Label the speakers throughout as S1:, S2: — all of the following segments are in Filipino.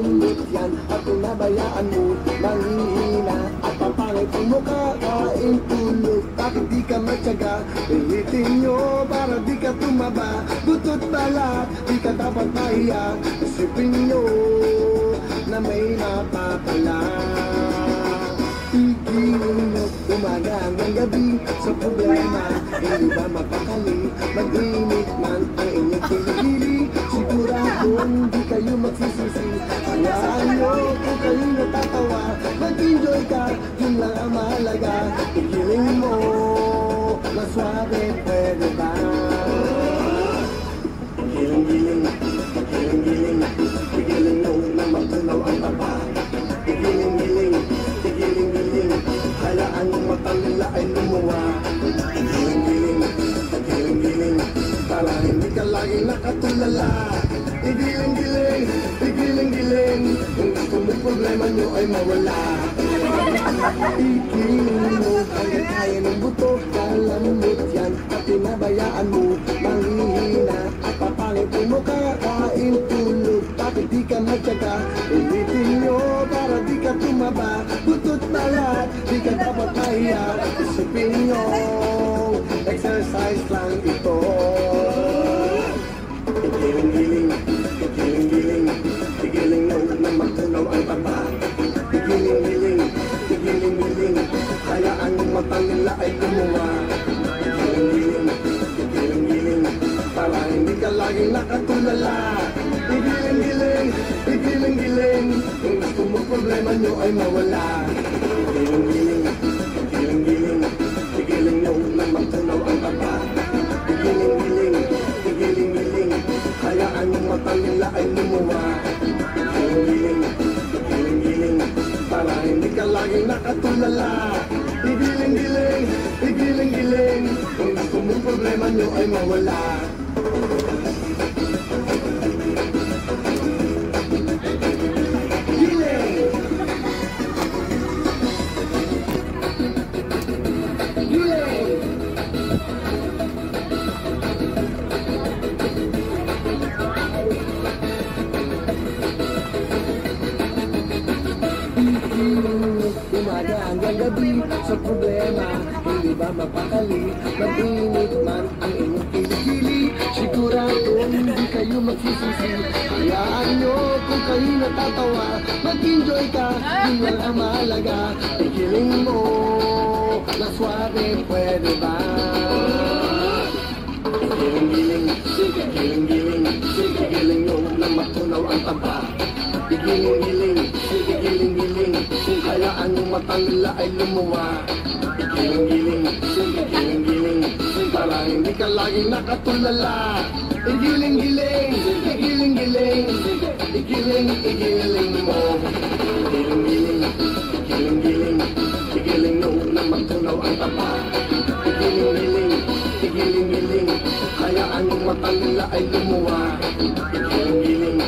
S1: lambot yan at pinabayaan mo manghihina at papangit ang mukha, kain tulog. Bakit di ka matyaga? Pilitin nyo para di ka tumaba. Butot balat, di ka dapat mahiya. Isipin nyo na may napapala. Tigilin nyo umaga hanggang gabi sa problema. Hindi ba mapakali? Mag-init man ang inyong kiligili. Siguradong di kayo magsisisi. Hayaan nyo kung kayo natatawa. Mag-enjoy ka, yun lang ang mahalaga. Tigilin mo na suabe, pwede ba? Giling-giling, giling-giling, tigilin mo na magtunaw ang taba. Giling-giling, giling-giling, halaan ng mata nila ay lumuwa. Giling-giling, giling-giling, para hindi ka lagi nakatulala. Giling-giling, giling-giling, kung gusto mo problema nyo ay mawala. Ikiling mo, kaya ng buto, kalambot yan at pinabayaan mo manghihina at papangit ang mukha, kain tulog. Bakit di ka matyaga? Ulitin nyo para di ka tumaba. Butot balat, di ka dapat mahiya. Isipin nyo, exercise lang ito. Giling-giling, giling-giling, giling nyo na magtunaw ang taba. Giling-giling, giling-giling, hayaan ng mata nila ay lumuwa. Giling-giling, giling-giling, para hindi ka laging nakatulala. Giling-giling, giling-giling, kung gusto mo problema nyo ay mawala. Giling-giling, giling-giling, giling nyo na magtunaw ang taba. Giling-giling, giling-giling, hayaan ng mata nila ay lumuwa. Giling-giling, giling-giling, para hindi ka laging nakatulala. Giling-giling, giling-giling, kung gusto mo problema nyo ay mawala. Umaga hanggang gabi sa problema, hindi ba mapakali? Mag-init man ang inyong kilikili. Siguradong hindi kayo magsisisi. Hayaan nyo kung kayo natatawa. Mag-enjoy ka, yun lang ang mahalaga. Ikiling mo na suabe, pwede ba? Giling-giling, giling-giling, giling nyo na matunaw ang taba. Giling-giling, giling-giling, hayaan ng mata nila ay lumuwa. Giling-giling, giling-giling, para hindi ka laging nakatulala. Giling-giling, giling-giling, igiling mo. Giling-giling, giling-giling, giling nyo na magtunaw ang taba. Giling-giling, giling-giling, hayaan ng mata nila ay lumuwa. Giling-giling,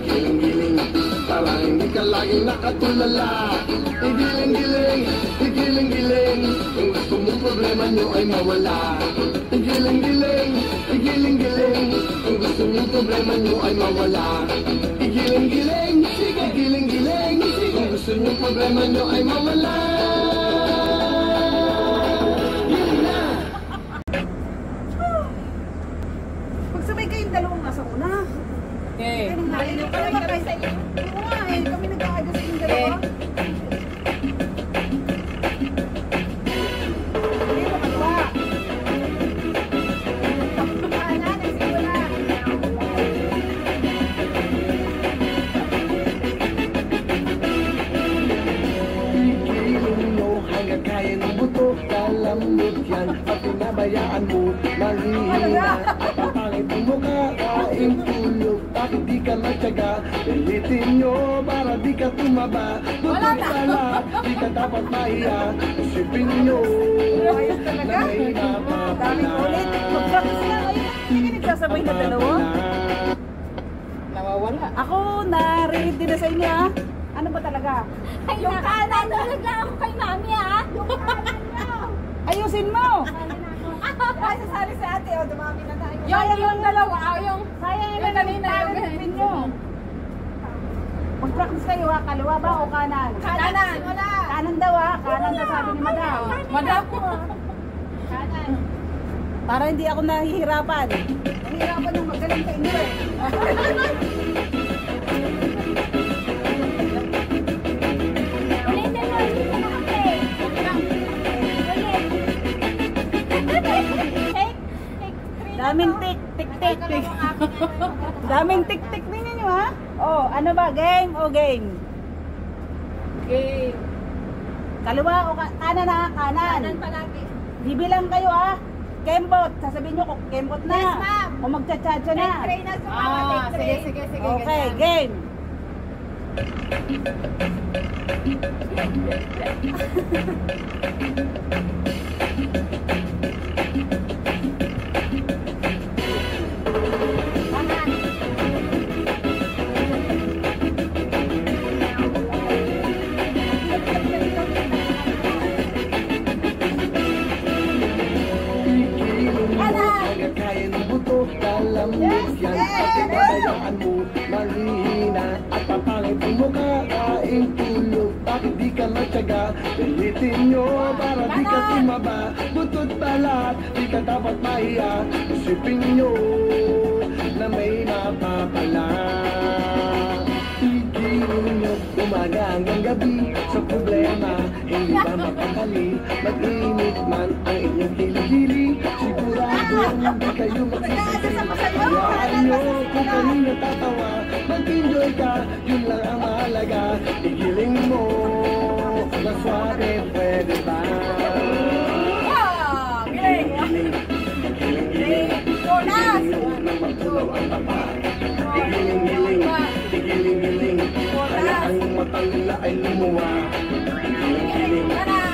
S1: giling-giling, para hindi ka laging nakatulala. Giling-giling, giling-giling, kung gusto mo problema nyo ay mawala. Giling-giling, giling-giling, kung gusto mo problema nyo ay mawala. Giling-giling, giling-giling, kung gusto mo problema nyo ay mawala. Yun na!
S2: Magsabay kayong dalawang nasa una.
S3: Okay.
S2: Kami nag-aagas yung dalawa.
S1: Kalambot yan at pinabayaan mo manghihina at papangit ang mukha, kain tulog. Bakit di ka matyaga? Pilitin nyo para di ka tumaba. Butot balat, di ka dapat mahiya. Isipin nyo na may napapala.
S2: Mag-practice nga kayo. Hindi nagsasabay na dalawa.
S3: Nawawala.
S2: Ako, narinig din na sa inyo ha. Ano ba talaga?
S4: Ay, nakanan talaga ako kay mami ha. Yung kanan niya.
S2: Ayusin mo!
S4: Ay, sasali sa ate. O, dumami na tayo.
S3: Yung dalawa. Yung
S2: Sayang
S3: yung kanina.
S2: yung nyo. Mag-practice kayo ha, kaliwa ba o kanan?
S4: Kanan. Wala.
S2: Kanan daw ha, kanan daw sabi ni Madam.
S4: Madam po. Kanan.
S2: Para hindi ako nahihirapan. Nahihirapan yung magaling sa inyo eh.
S4: Ulitin mo. Hindi ko nakapay.
S2: Daming tik, tik, tik, tik. Daming tik, tik ninyo ha. Oh, ano ba? Game o game?
S4: Game.
S2: Kaliwa o kanan ha, kanan.
S4: Kanan palagi.
S2: Bibilang kayo ha. Kembot, sasabihin nyo kung kembot na.
S4: Yes, ma'am.
S2: O magcha-cha-cha na.
S4: Take three na sa mga take three.
S3: Sige.
S2: Okay,
S3: ganyan.
S2: game.
S1: Hanggang kaya ng buto, kalambot yan. Pati babayaan mo, mahihina. At papangit ang mukha, kain tulog. Bakit di ka matyaga? Pilitin nyo para di ka tumaba. Butot balat, di ka dapat mahiya. Isipin nyo na may mapapala. Tigilin nyo, umaga hanggang gabi. Sa problema, hindi ba mapakali? Mag-init man ang inyong kilikili. Sigurado hindi kayo magsisisi. Hayaan nyo kung kayo natatawa. Mag-enjoy ka, yun lang ang mahalaga. Igiling mo, maswabe pwede ba? Igiling-giling, hayaan yung matang nila ay lumuwa.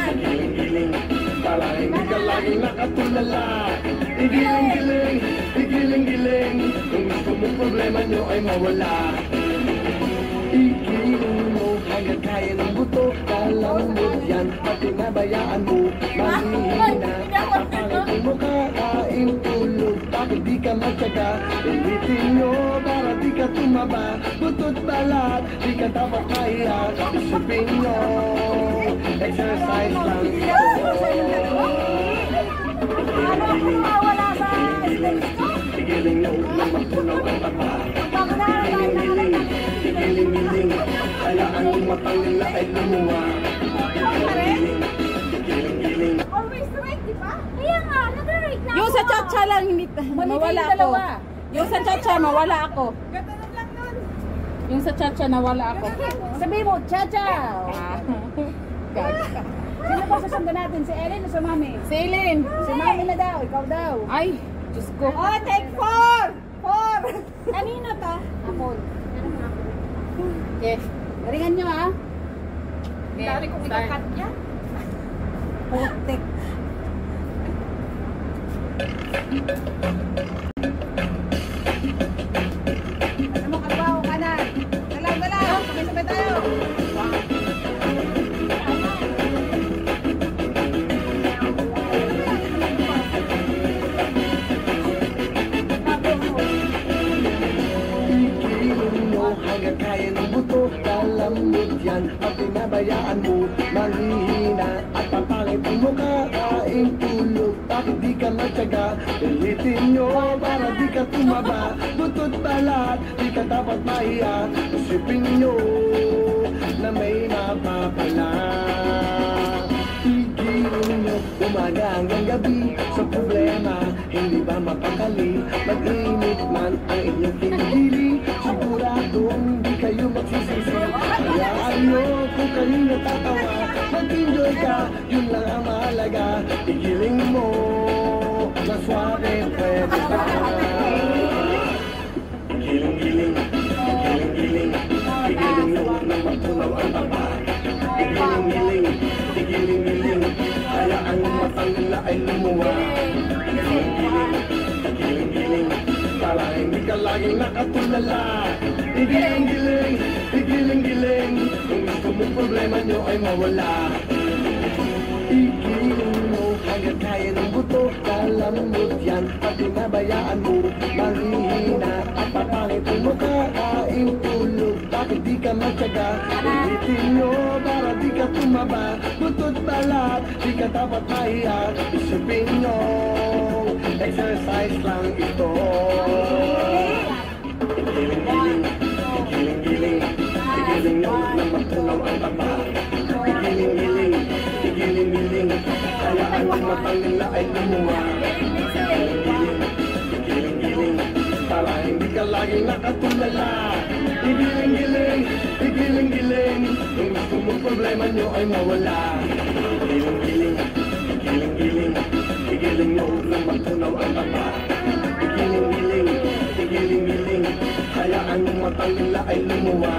S1: Igiling-giling, para hindi ka laging nakatulala. Igiling-giling, kung gusto mong problema nyo ay mawala. Igiling mo, hanggang kaya ng buto, kalambot yan, pati nabayaan mo, mahihina. Kapangit ang mukha, kain tulog, bakit di ka matyaga? Ulitin nyo, para di ka tumaba, butot balat, di ka dapat mahiya. Isipin nyo, exercise lang ito. Igiling nyo, na magtunaw ang tapa. Igiling-giling, hayaan yung matang nila ay lumuwa. Igiling-giling.
S4: Always right, di ba? Kaya nga, nag-right na
S2: Yung sa cha-cha lang, hindi, mawala ako. Yung sa cha-cha, mawala ako.
S4: Gano'n lang yun.
S2: Yung sa cha-cha, nawala ako. Sabi mo, cha-cha! Gaga. Sino ba susundan natin? Si Ellen o si Mami?
S3: Si Eileen.
S2: Si Mami na daw, ikaw daw.
S3: Ay, Diyos ko.
S4: Oh, take 4! 4! Kanino to?
S2: Ako.
S3: Okay.
S2: Galingan nyo ha.
S4: Dari kong ikakat niya.
S2: Putik. Ano mo, kaliwa o kanan? Galaw. Sabay-sabay tayo.
S1: Igiling mo, hanggang kaya ng buto, kalambot yan, at pinabayaan mo, mahihina. At papangit ang mukha, kain tulog, bakit di ka matyaga? Pilitin nyo, para di ka tumaba, butot balat, di ka dapat mahiya. Isipin nyo, na may mapapala. Igiling nyo, umaga hanggang gabi, sa problema, hindi ba mapakali? Mag-init man ang inyong kilikili, siguradong hindi kayo magsisisi. Hayaan nyo kung kayo natatawa, mag-enjoy ka, yun lang ang mahalaga. Igiling mo, maswabe pwede ba? Igiling-giling, igiling-giling, igiling nyo na magtunaw ang tapa. Igiling-giling, igiling-giling, hayaan yung matang nila ay lumuwa. Igiling-giling, para hindi ka laging nakatulala. Igiling-giling, kung gusto mong problema nyo ay mawala. Igiling mo, hanggang kaya ng buto, kalambot yan, pati nabayaan mo, mahihina. At papangit ang mukha, kain tulog, bakit di ka ka matyaga. Ulitin nyo para di ka tumaba. Butot balat, di ka dapat mahiya. Isipin nyo, exercise lang ito. Igiling-giling, igiling-giling, igiling nyo na matunaw ang taba. Igiling-giling, igiling-giling, hayaan ang matang nila ay lumuwa. Igiling-giling, igiling-giling, para hindi ka laging nakatulala. Igiling-giling, igiling-giling, kung gusto mong problema nyo ay mawala. Igiling-giling, igiling-giling, igiling nyo na matunaw ang taba. Igiling-giling, igiling-giling, hayaan ang matang nila ay lumuwa.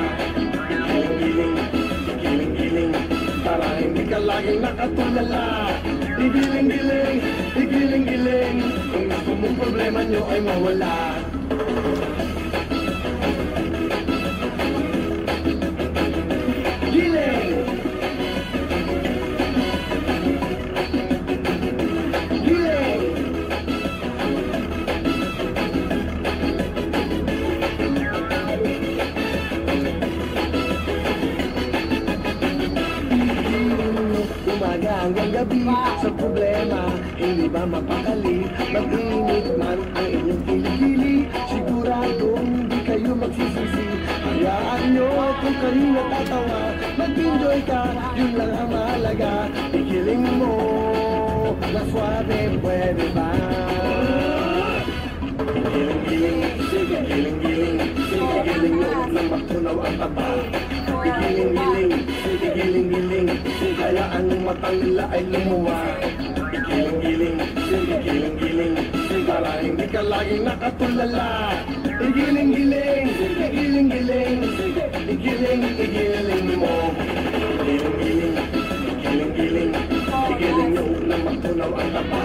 S1: Igiling-giling, igiling-giling, para hindi ka laging nakatulala. Igiling-giling, igiling-giling, kung gusto mong problema nyo ay mawala. Giling! Giling! Umaga hanggang gabi sa problema, hindi ba mapakali? Mag-init man ang inyong kilikili, siguradong hindi kayo magsisisi. Hayaan nyo kung kayo natatawa, mag-enjoy ka, yun lang ang mahalaga. Igiling mo, na suave, pwede ba? Igiling-giling, igiling-giling, igiling mo na matunaw ang taba. Igiling-giling, igiling-giling, hayaan ang matang nila ay lumuwa. Igiling-giling, igiling-giling, para hindi ka laging nakatulala. Igiling-giling, igiling-giling, igiling-igiling mo. Igiling-giling, igiling-giling, igiling mo na matunaw ang taba.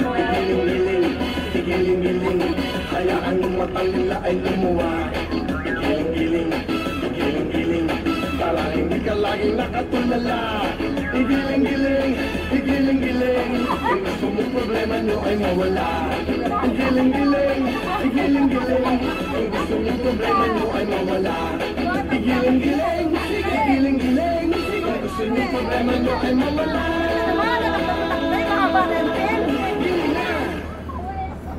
S1: Igiling-giling, igiling-giling, hayaan ang matang nila ay lumuwa. Igiling-giling, igiling-giling, para hindi ka laging nakatulala. Igiling-giling, igiling-giling, kung gusto mong problema nyo ay mawala. Igiling-giling, igiling-giling, kung gusto mong problema nyo ay mawala. Igiling-giling, igiling-giling, kung gusto mong problema nyo ay mawala.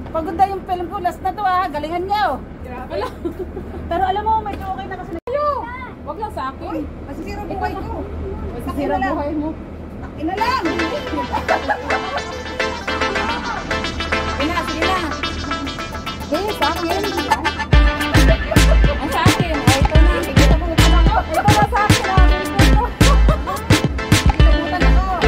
S2: Pagod na yung film ko, last na to galingan niyo. Pero alam mo, medyo okay na kasi.
S3: Wag lang sa akin.
S2: Masisira buhay ko.
S3: Masisira buhay mo.
S2: Ina lang. Sige na.
S3: Eh, sa akin. Ang sa akin. Ay, ito na. Ito na sa akin.
S2: Nagutan ako.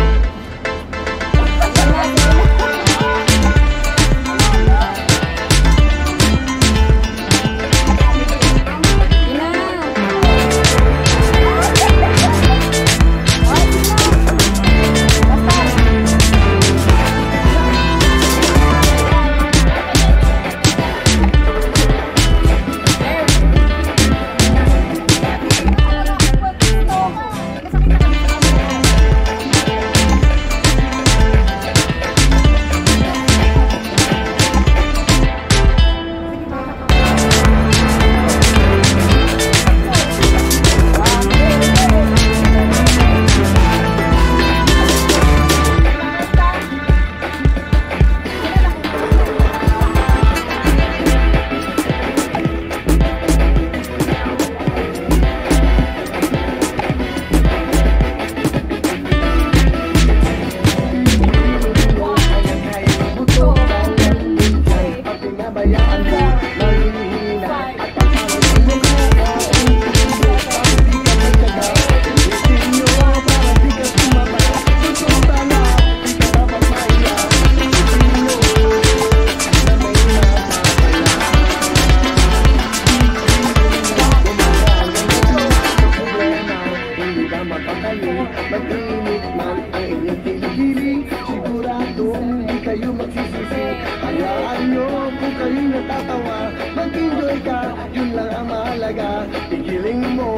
S2: Mag-init man ang inyong kilikili, siguradong di kayo magsisisi. Hayaan nyo kung kayo natatawa, mag-enjoy ka, yun lang ang mahalaga. Igiling mo,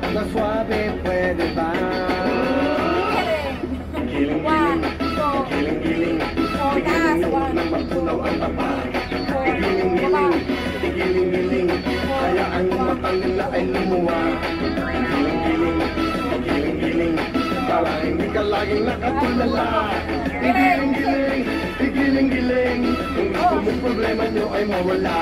S2: na suave, pwede ba? Igiling-giling, igiling-giling, igiling nyo na matunaw ang taba. Igiling-giling, igiling-giling, hayaan nyo matang nila ay lumuwa. nakatulala. Igiling-giling, igiling-giling, kung gusto mong problema nyo ay mawala.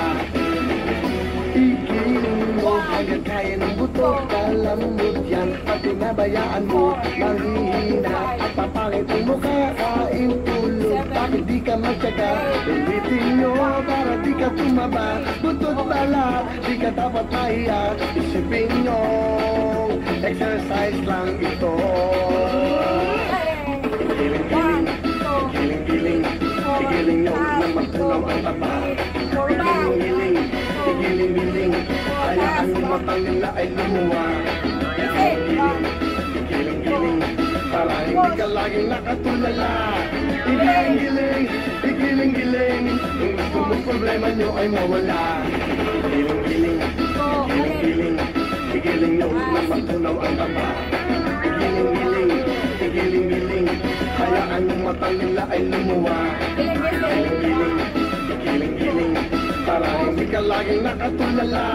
S2: Igiling mo, hanggang kaya ng buto, kalambot yan, pag pinabayaan mo, manghihina, at papangit ang mukha, kain tulog, bakit di ka magtyaga? Ulitin nyo, para di ka tumaba, butot balat, di ka dapat mahiya, isipin nyo, exercise lang ito. Igiling-giling, igiling-giling, igiling nyo na magtunaw ang taba. Igiling-giling, igiling-giling, hayaan yung matang nila ay lumuwa. Igiling-giling, para hindi ka laging nakatulala. Igiling-giling, igiling-giling, kung gusto mong problema nyo ay mawala. Igiling-giling, igiling-giling, igiling nyo na magtunaw ang taba. Igiling-giling, igiling-giling, hayaan yung matang nila ay lumuwa. Igiling-giling, igiling-giling, para hindi ka laging nakatulala.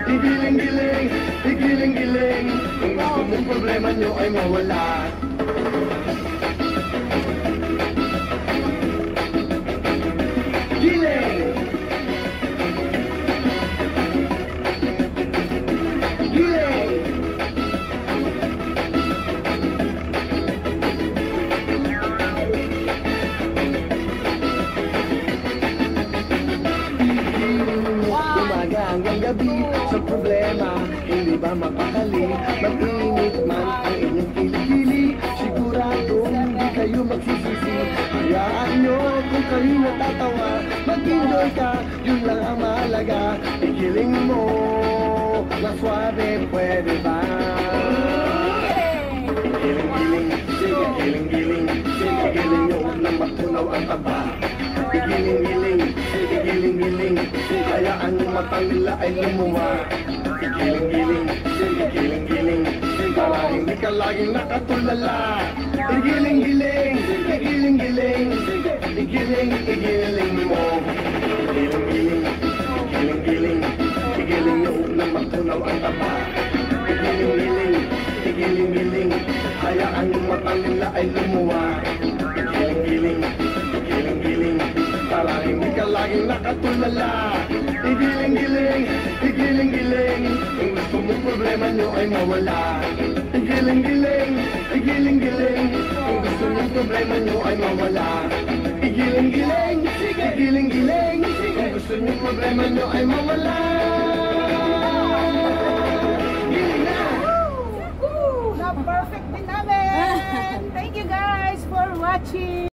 S2: Igiling-giling, igiling-giling, kung gusto mong problema nyo ay mawala. Giling! Giling! Umaga hanggang gabi sa problema, hindi ba mapakali? Mag-init man ang inyong kilikili, sigurado hindi kayo magsisisi. Hayaan nyo kung kayo natatawa, mag-enjoy ka, yun lang ang mahalaga. Igiling mo, na suave, pwede ba? Igiling-giling, sige giling-giling, sige giling nyo na matunaw ang taba. Igiling-giling, igiling-giling, hayaan yung matang nila ay lumuwa. Igiling-giling, igiling-giling, para hindi ka laging nakatulala. Igiling-giling, igiling-giling, igiling-igiling mo. Igiling-giling, igiling-giling, igiling nyo na matunaw ang taba. Igiling-giling, igiling-giling, hayaan yung matang nila ay lumuwa. Igiling-giling, igiling-giling, para hindi ka laging nakatulala. Igiling-giling, igiling-giling, kung gusto mong problema nyo ay mawala. Igiling-giling, igiling-giling, kung gusto mong problema nyo ay mawala. Igiling-giling, igiling-giling, kung gusto mong problema nyo ay mawala. Giling na!
S3: Na perfect din namin. Thank you guys for watching.